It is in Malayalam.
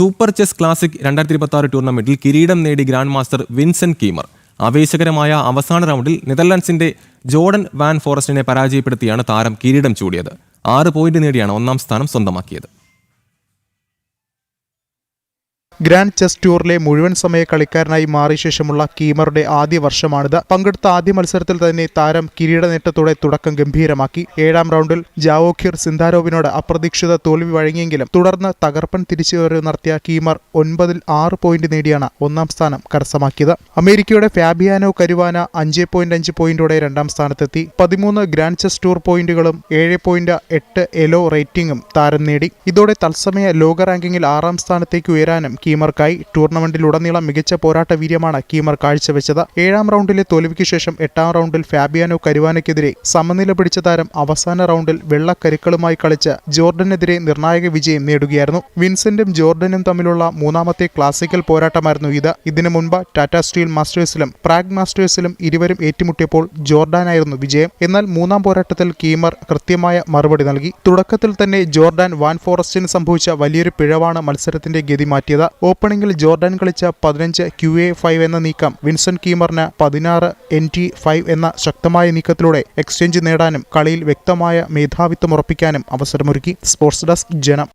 സൂപ്പർ ചെസ് ക്ലാസിക് 2026 ടൂർണമെന്റിൽ കിരീടം നേടി ഗ്രാൻഡ് മാസ്റ്റർ വിൻസെന്റ് കീമർ. ആവേശകരമായ അവസാന റൗണ്ടിൽ നെതർലൻഡ്സിന്റെ ജോർഡൻ വാൻ ഫോറസ്റ്റിനെ പരാജയപ്പെടുത്തിയാണ് താരം കിരീടം ചൂടിയത്. 6 പോയിന്റ് നേടിയാണ് ഒന്നാം സ്ഥാനം സ്വന്തമാക്കിയത്. ഗ്രാൻഡ് ചെസ് ടൂറിലെ മുഴുവൻ സമയ കളിക്കാരനായി മാറിയ ശേഷമുള്ള കീമറുടെ ആദ്യ വർഷമാണിത്. പങ്കെടുത്ത ആദ്യ മത്സരത്തിൽ തന്നെ താരം കിരീട നേട്ടത്തോടെ തുടക്കം ഗംഭീരമാക്കി. 7ാം റൗണ്ടിൽ ജാവോഖിർ സിന്താരോവിനോട് അപ്രതീക്ഷിത തോൽവി വഴങ്ങിയെങ്കിലും തുടർന്ന് തകർപ്പൻ തിരിച്ചുവരവ് നടത്തിയ കീമർ 9ൽ 6 പോയിന്റ് നേടിയാണ് ഒന്നാം സ്ഥാനം കരസ്ഥമാക്കിയത്. അമേരിക്കയുടെ ഫാബിയാനോ കരുവാന 5.5 പോയിന്റോടെ 2ാം സ്ഥാനത്തെത്തി. 13 ഗ്രാൻഡ് ചെസ് ടൂർ പോയിന്റുകളും 7.8 എലോ റേറ്റിംഗും താരം നേടി. ഇതോടെ തത്സമയ ലോക റാങ്കിങ്ങിൽ 6ാം സ്ഥാനത്തേക്ക് ഉയരാനും കീമർക്കായി. ടൂർണമെന്റിലുടനീളം മികച്ച പോരാട്ട വീര്യമാണ് കീമർ കാഴ്ചവെച്ചത്. 7ാം റൗണ്ടിലെ തോൽവിക്ക് ശേഷം 8ാം റൗണ്ടിൽ ഫാബിയാനോ കരുവാനയ്ക്കെതിരെ സമനില പിടിച്ച താരം അവസാന റൗണ്ടിൽ വെള്ളക്കരുക്കളുമായി കളിച്ച് ജോർഡനെതിരെ നിർണായക വിജയം നേടുകയായിരുന്നു. വിൻസെന്റും ജോർഡനും തമ്മിലുള്ള 3ാമത്തെ ക്ലാസിക്കൽ പോരാട്ടമായിരുന്നു ഇത്. ഇതിനു മുൻപ് ടാറ്റ സ്റ്റീൽ മാസ്റ്റേഴ്സിലും പ്രാഗ് മാസ്റ്റേഴ്സിലും ഇരുവരും ഏറ്റുമുട്ടിയപ്പോൾ ജോർഡാനായിരുന്നു വിജയം. എന്നാൽ 3ാം പോരാട്ടത്തിൽ കീമർ കൃത്യമായ മറുപടി നൽകി. തുടക്കത്തിൽ തന്നെ ജോർഡാൻ വാൻ ഫോറസ്റ്റിന് സംഭവിച്ച വലിയൊരു പിഴവാണ് മത്സരത്തിന്റെ ഗതി മാറ്റിയത്. ഓപ്പണിംഗിൽ ജോർഡാൻ കളിച്ച 15 QA5 എന്ന നീക്കം വിൻസെന്റ് കീമറിന് 16 NT5 എന്ന ശക്തമായ നീക്കത്തിലൂടെ എക്സ്ചേഞ്ച് നേടാനും കളിയിൽ വ്യക്തമായ മേധാവിത്വം ഉറപ്പിക്കാനും അവസരമൊരുക്കി. സ്പോർട്സ് ഡെസ്ക് ജനം.